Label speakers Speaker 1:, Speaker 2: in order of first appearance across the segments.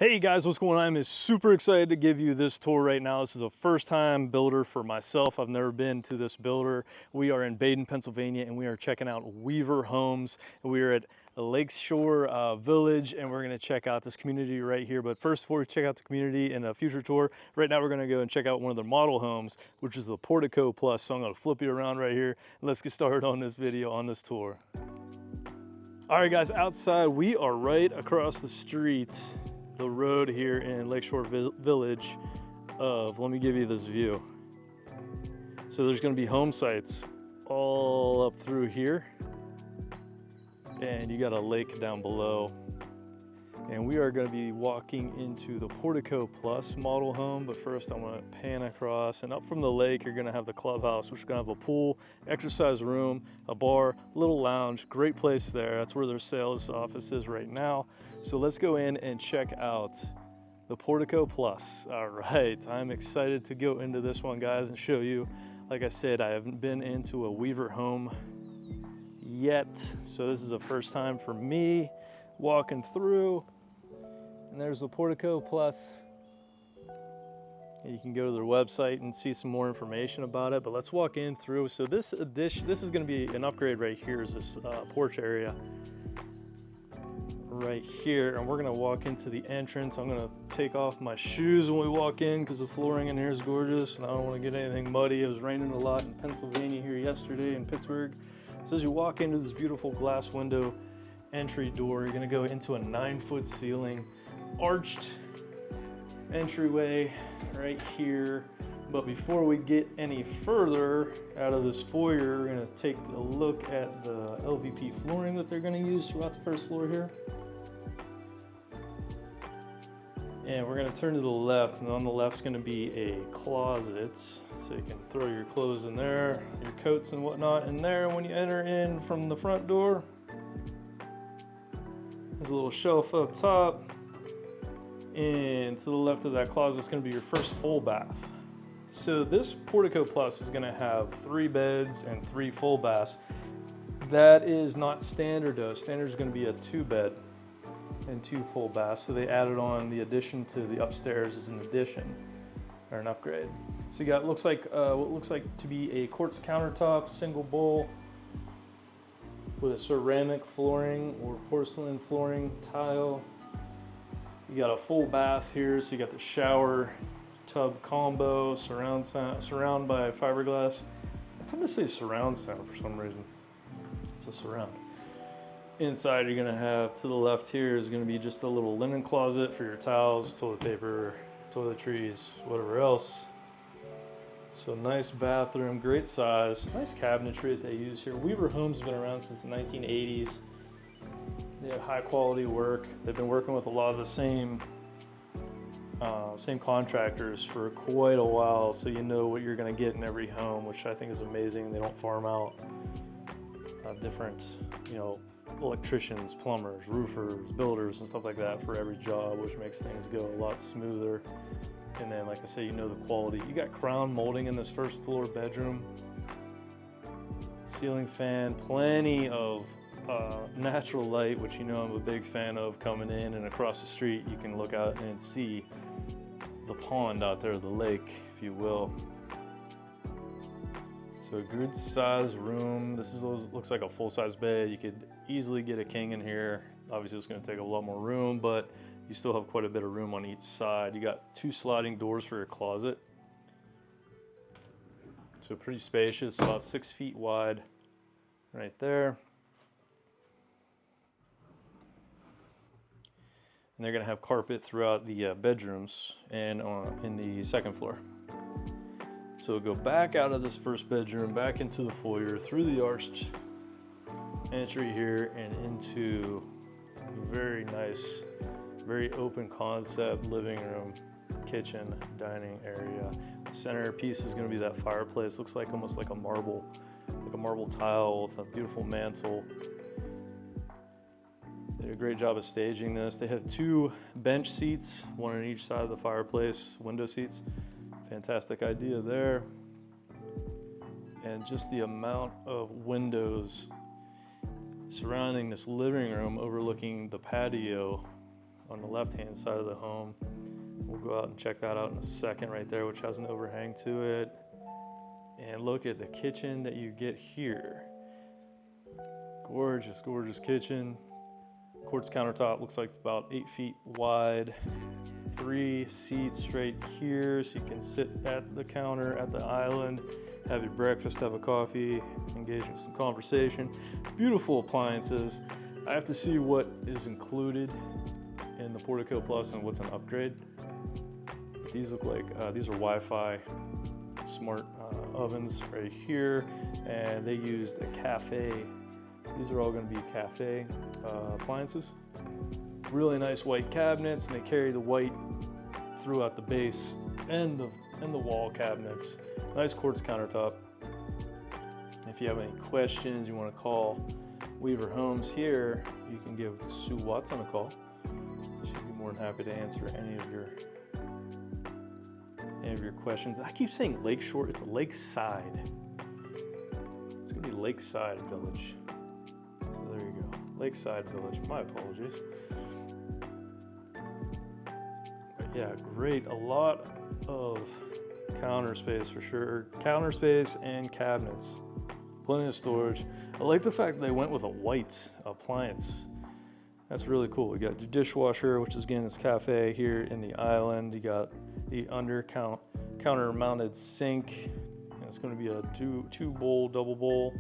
Speaker 1: Hey guys, what's going on? I'm super excited to give you this tour right now. This is a first time builder for myself. I've never been to this builder. We are in Baden, Pennsylvania, and we are checking out Weaver Homes. We are at Lakeside Village, and we're gonna check out this community right here. But first, before we check out the community in a future tour, right now we're gonna go and check out one of their model homes, which is the Portico Plus. So I'm gonna flip you around right here, and let's get started on this video, on this tour. All right guys, outside, we are right across the street, the road here in Lakeshore Village let me give you this view. So there's going to be home sites all up through here, and you got a lake down below. And we are going to be walking into the Portico Plus model home, but first I want to pan across, and up from the lake you're going to have the clubhouse, which is going to have a pool, exercise room, a bar, little lounge. Great place there. That's where their sales office is right now. So let's go in and check out the Portico Plus. All right, I'm excited to go into this one, guys, and show you. Like I said, I haven't been into a Weaver home yet, so this is a first time for me walking through. And there's the Portico Plus. You can go to their website and see some more information about it, but let's walk in through. So this addition, this is going to be an upgrade right here, is this porch area right here, and we're going to walk into the entrance. I'm going to take off my shoes when we walk in because the flooring in here is gorgeous and I don't want to get anything muddy. It was raining a lot in Pennsylvania here yesterday, in Pittsburgh. So as you walk into this beautiful glass window entry door, you're going to go into a 9-foot ceiling, arched entryway right here. But before we get any further out of this foyer, we're going to take a look at the LVP flooring that they're going to use throughout the first floor here. And we're going to turn to the left, and on the left is going to be a closet, so you can throw your clothes in there, your coats and whatnot in there. When you enter in from the front door, there's a little shelf up top, and to the left of that closet is going to be your first full bath. So this Portico Plus is going to have 3 beds and 3 full baths. That is not standard though. Standard is going to be a 2-bed and 2 full baths. So they added on the addition to the upstairs as an addition, or an upgrade. So you got looks like what looks like to be a quartz countertop, single bowl with a ceramic flooring or porcelain flooring tile. You got a full bath here, so you got the shower tub combo, surround by fiberglass. I tend to say surround sound for some reason. It's a surround. Inside you're gonna have, to the left here is gonna be just a little linen closet for your towels, toilet paper, toiletries, whatever else. So nice bathroom, great size, nice cabinetry that they use here. Weaver Homes have been around since the 1980s. They have high quality work. They've been working with a lot of the same contractors for quite a while, so you know what you're going to get in every home, which I think is amazing. They don't farm out different, electricians, plumbers, roofers, builders, and stuff like that for every job, which makes things go a lot smoother. And then, like I say, you know the quality. You got crown molding in this first floor bedroom, ceiling fan, plenty of natural light, which I'm a big fan of coming in, and across the street you can look out and see the pond out there, the lake, if you will. So a good size room. This looks like a full-size bed. You could easily get a king in here. Obviously it's going to take a lot more room, but you still have quite a bit of room on each side. You got 2 sliding doors for your closet. So pretty spacious, about 6 feet wide right there. And they're going to have carpet throughout the bedrooms and in the second floor. So go back out of this first bedroom, back into the foyer, through the arched entry here, and into a very nice, very open concept living room, kitchen, dining area. The centerpiece is going to be that fireplace. Looks like almost like a marble tile with a beautiful mantle. They did a great job of staging this. They have 2 bench seats, one on each side of the fireplace, window seats. Fantastic idea there. And just the amount of windows surrounding this living room overlooking the patio on the left-hand side of the home. We'll go out and check that out in a second right there, which has an overhang to it. And look at the kitchen that you get here. Gorgeous, gorgeous kitchen. Quartz countertop, looks like about 8 feet wide. 3 seats right here, so you can sit at the counter at the island, have your breakfast, have a coffee, engage in some conversation. Beautiful appliances. I have to see what is included in the Portico Plus and what's an upgrade. These look like, these are Wi-Fi smart ovens right here, and they used a cafe. These are all going to be cafe appliances. Really nice white cabinets, and they carry the white throughout the base and the wall cabinets. Nice quartz countertop. If you have any questions, you want to call Weaver Homes here, you can give Sue Watson a call. She'd be more than happy to answer any of your questions. I keep saying Lakeshore, it's a Lakeside. It's gonna be Lakeside Village. So there you go, Lakeside Village, my apologies. But yeah, great, a lot of counter space for sure. Counter space and cabinets, plenty of storage. I like the fact that they went with a white appliance. That's really cool. We got the dishwasher, which is again this cafe here in the island. You got the counter mounted sink. And it's going to be a two bowl, double bowl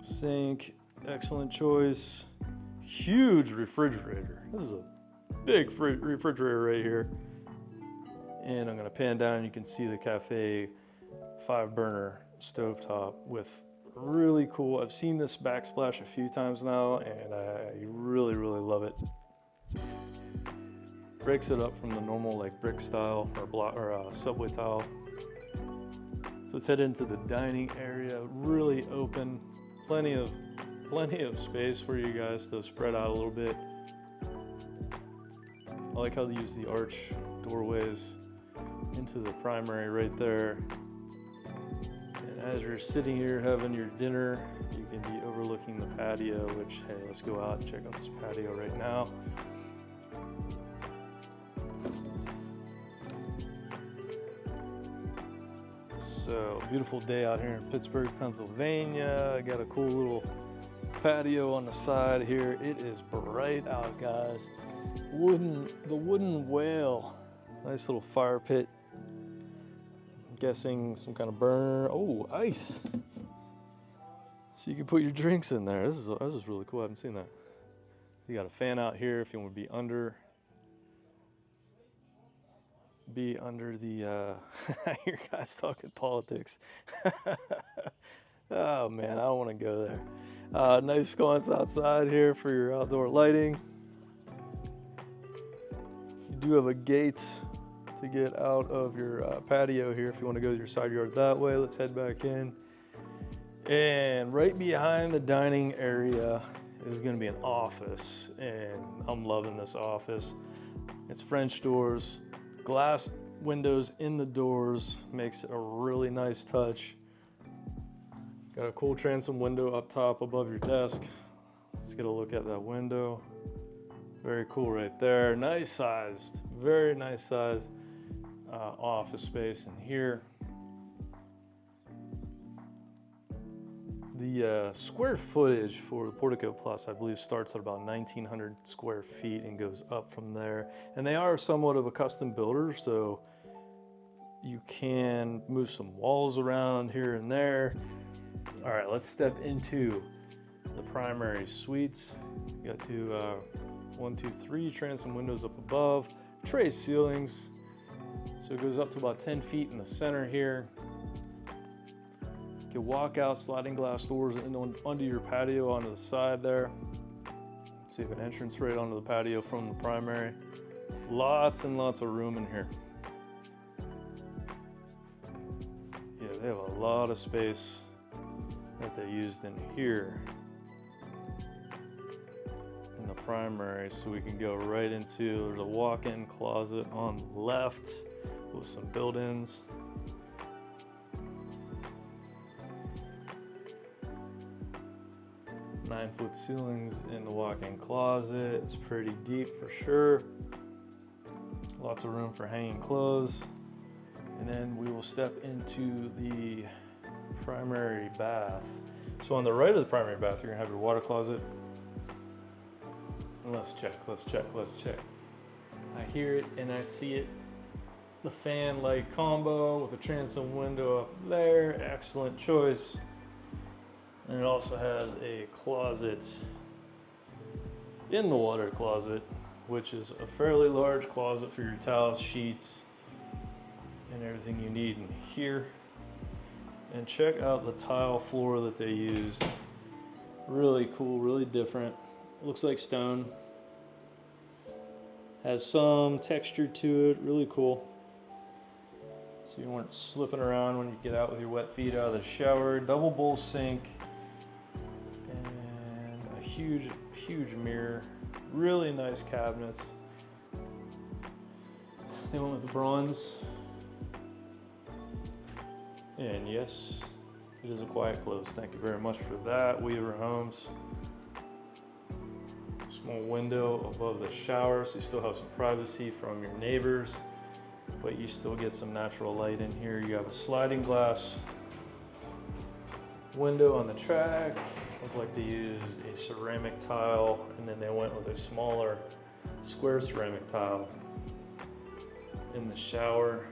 Speaker 1: sink. Excellent choice. Huge refrigerator. This is a big refrigerator right here. And I'm going to pan down. You can see the cafe 5-burner stovetop with really cool. I've seen this backsplash a few times now, and I really, really love it. Breaks it up from the normal like brick style or block or subway tile. So let's head into the dining area. Really open, plenty of space for you guys to spread out a little bit. I like how they use the arch doorways into the primary right there. And as you're sitting here having your dinner, you can be overlooking the patio, which, hey, let's go out and check out this patio right now. So, beautiful day out here in Pittsburgh, Pennsylvania. I got a cool little patio on the side here. It is bright out, guys. The wooden whale. Nice little fire pit. I'm guessing some kind of burner. Oh, ice. So you can put your drinks in there. This is really cool. I haven't seen that. You got a fan out here if you want to be under the I hear guys talking politics. Oh man, I don't want to go there. Nice sconce outside here for your outdoor lighting. You do have a gate to get out of your patio here if you want to go to your side yard that way. Let's head back in. And right behind the dining area is going to be an office, and I'm loving this office. It's French doors, glass windows in the doors, makes it a really nice touch. Got a cool transom window up top above your desk. Let's get a look at that window. Very cool right there. Nice sized, very nice sized office space in here. The square footage for the Portico Plus, I believe, starts at about 1,900 square feet and goes up from there. And they are somewhat of a custom builder, so you can move some walls around here and there. All right, let's step into the primary suites. You got 1, 2, 3 transom windows up above, tray ceilings. So it goes up to about 10 feet in the center here. You can walk out sliding glass doors under your patio onto the side there. So you have an entrance right onto the patio from the primary. Lots and lots of room in here. Yeah, they have a lot of space that they used in here in the primary. So we can go right into, there's a walk-in closet on the left with some built-ins. 9-foot ceilings in the walk-in closet. It's pretty deep for sure. Lots of room for hanging clothes. And then we will step into the primary bath. So on the right of the primary bath, you're gonna have your water closet. And let's check. I hear it and I see it. The fan light combo with a transom window up there. Excellent choice. And it also has a closet in the water closet, which is a fairly large closet for your towels, sheets, and everything you need in here. And check out the tile floor that they used. Really cool, really different. Looks like stone. Has some texture to it, really cool. So you weren't slipping around when you get out with your wet feet out of the shower. Double bowl sink. And a huge mirror. Really nice cabinets. They went with bronze. And yes, it is a quiet close. Thank you very much for that, Weaver Homes. Small window above the shower, so you still have some privacy from your neighbors, but you still get some natural light in here. You have a sliding glass window on the track. Looked like they used a ceramic tile, and then they went with a smaller square ceramic tile. In the shower,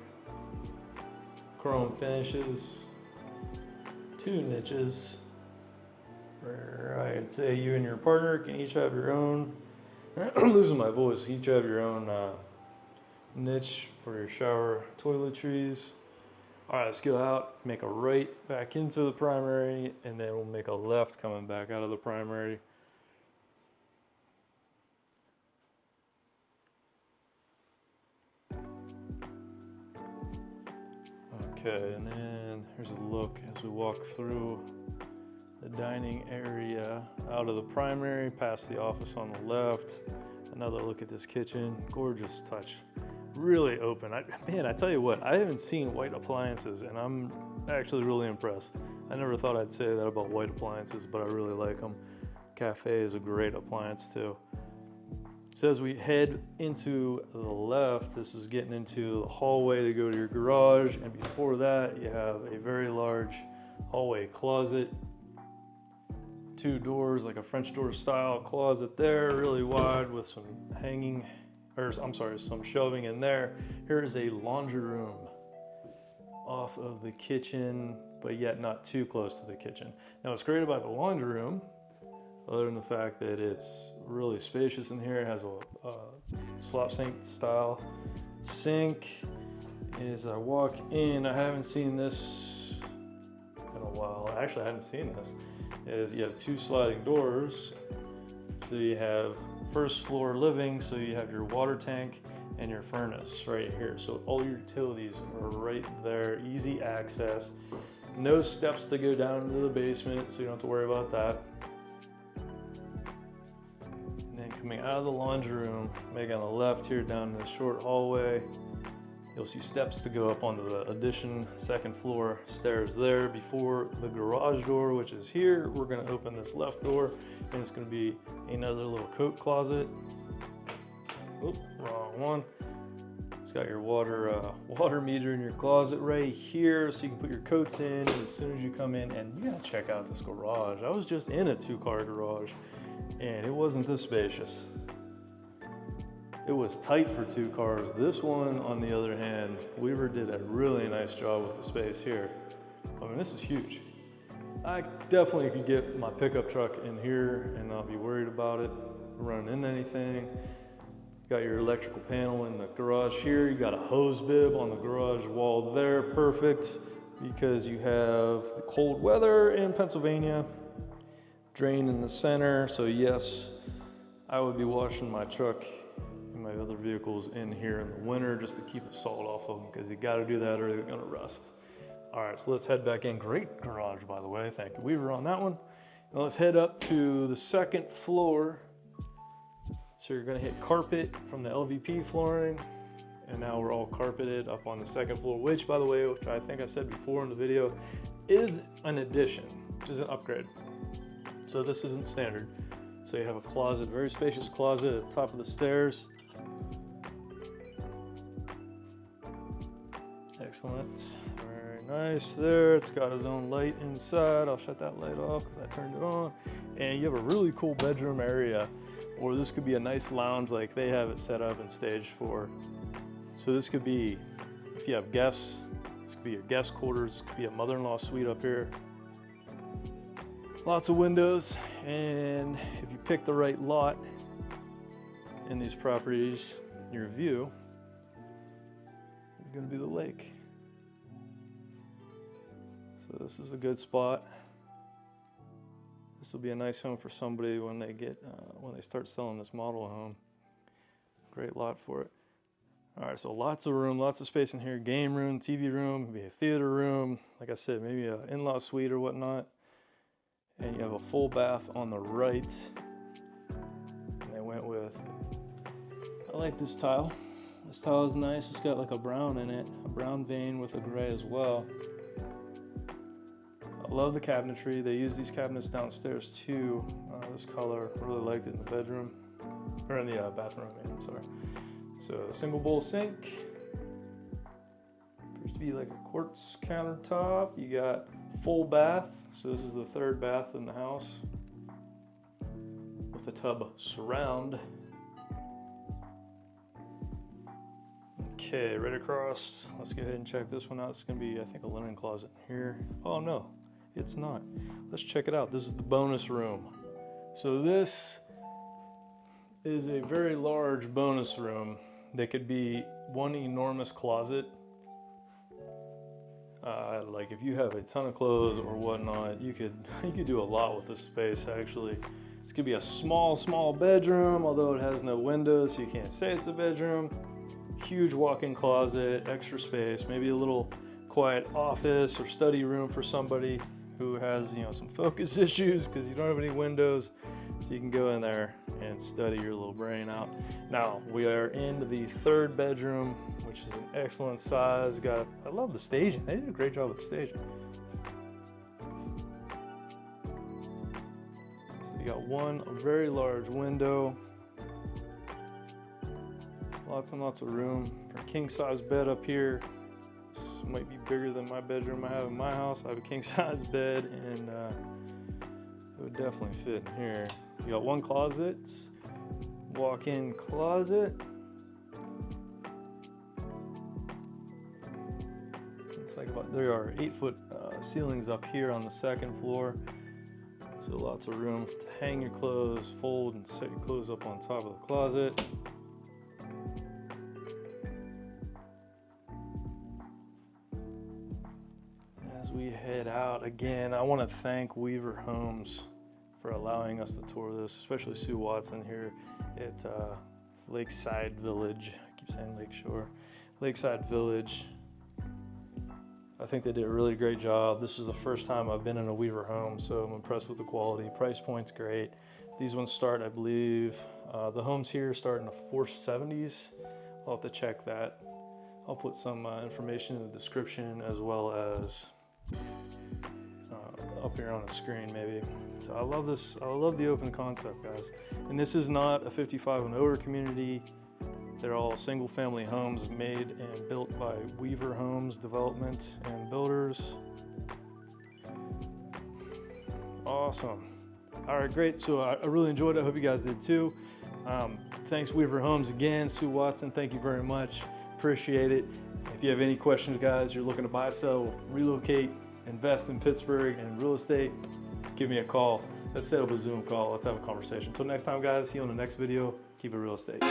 Speaker 1: chrome finishes, 2 niches. I'd say you and your partner can each have your own, I'm losing my voice, each have your own niche for your shower toiletries. All right, let's go out, make a right back into the primary, and then we'll make a left coming back out of the primary. Okay, and then here's a look as we walk through the dining area out of the primary, past the office on the left. Another look at this kitchen, gorgeous touch. Really open. Man, I tell you what, I haven't seen white appliances and I'm actually really impressed. I never thought I'd say that about white appliances, but I really like them. Cafe is a great appliance too. So as we head into the left, this is getting into the hallway to go to your garage. And before that, you have a very large hallway closet. 2 doors, like a French door style closet there, really wide with some hanging, or I'm sorry, some shelving in there. Here is a laundry room off of the kitchen, but yet not too close to the kitchen. Now what's great about the laundry room, other than the fact that it's really spacious in here, it has a slop sink style sink. As I walk in, I haven't seen this in a while. Actually, I haven't seen this. Is you have 2 sliding doors. So you have first floor living, so you have your water tank and your furnace right here. So all your utilities are right there, easy access. No steps to go down into the basement, so you don't have to worry about that. And then coming out of the laundry room, making a left here down this short hallway, you'll see steps to go up onto the addition, 2nd floor stairs there before the garage door, which is here. We're gonna open this left door and it's gonna be another little coat closet. Oop, wrong one. It's got your water meter in your closet right here, so you can put your coats in as soon as you come in. And you gotta check out this garage. I was just in a 2-car garage and it wasn't this spacious. It was tight for 2 cars. This one, on the other hand, Weaver did a really nice job with the space here. I mean, this is huge. I definitely could get my pickup truck in here and not be worried about it running into anything. Got your electrical panel in the garage here. You got a hose bib on the garage wall there, perfect, because you have the cold weather in Pennsylvania. Drain in the center, so yes, I would be washing my truck my other vehicles in here in the winter just to keep the salt off of them, because you got to do that or they're going to rust. All right, so let's head back in. Great garage, by the way. Thank you, Weaver, on that one. Now let's head up to the 2nd floor. So you're going to hit carpet from the LVP flooring, and now we're all carpeted up on the 2nd floor, which, by the way, which I think I said before in the video, is an addition, is an upgrade. So this isn't standard. So you have a closet, very spacious closet at the top of the stairs. Excellent, very nice there. It's got its own light inside. I'll shut that light off because I turned it on. And you have a really cool bedroom area, or this could be a nice lounge like they have it set up and staged for. So this could be, if you have guests, this could be your guest quarters, this could be a mother-in-law suite up here. Lots of windows, and if you pick the right lot in these properties, your view is going to be the lake. So this is a good spot. This will be a nice home for somebody when they get when they start selling this model home. Great lot for it. All right, so lots of room, lots of space in here. Game room, TV room, maybe a theater room. Like I said, maybe an in-law suite or whatnot. And you have a full bath on the right. And they went with, I like this tile. This tile is nice. It's got like a brown in it, a brown vein with a gray as well. I love the cabinetry. They use these cabinets downstairs too. This color, really liked it in the bedroom, or in the bathroom, I'm sorry. So single bowl sink. Appears to be like a quartz countertop. You got full bath. So this is the third bath in the house with a tub surround. Okay, right across. Let's go ahead and check this one out. It's gonna be, I think, a linen closet here. Oh no, it's not. Let's check it out. This is the bonus room. So this is a very large bonus room. That could be one enormous closet. Like if you have a ton of clothes or whatnot, you could do a lot with this space actually. This could be a small bedroom, although it has no windows, so you can't say it's a bedroom. Huge walk-in closet, extra space, maybe a little quiet office or study room for somebody who has, you know, some focus issues because you don't have any windows, so you can go in there and study your little brain out. Now we are in the third bedroom, which is an excellent size. I love the staging. They did a great job with the staging. So you got one very large window, lots and lots of room for a king size bed up here. This might be bigger than my bedroom I have in my house. I have a king size bed, and it would definitely fit in here. You got one closet, walk-in closet. Looks like there are 8-foot ceilings up here on the second floor. So lots of room to hang your clothes, fold, and set your clothes up on top of the closet. As we head out again, I want to thank Weaver Homes for allowing us to tour this, especially Sue Watson here at Lakeside Village. I keep saying Lakeshore. Lakeside Village. I think they did a really great job. This is the first time I've been in a Weaver home, so I'm impressed with the quality. Price point's great. These ones start, I believe, the homes here start in the 470s. I'll have to check that. I'll put some information in the description as well as up here on the screen maybe. So I love this. I love the open concept, guys. And this is not a 55 and over community. They're all single family homes made and built by Weaver Homes Development and Builders. Awesome. All right, great. So I really enjoyed it. I hope you guys did too. Thanks Weaver Homes again. Sue Watson, thank you very much. Appreciate it. If you have any questions, guys, you're looking to buy, sell, relocate, invest in Pittsburgh and real estate, give me a call. Let's set up a Zoom call. Let's have a conversation. Until next time, guys, see you on the next video. Keep it real estate.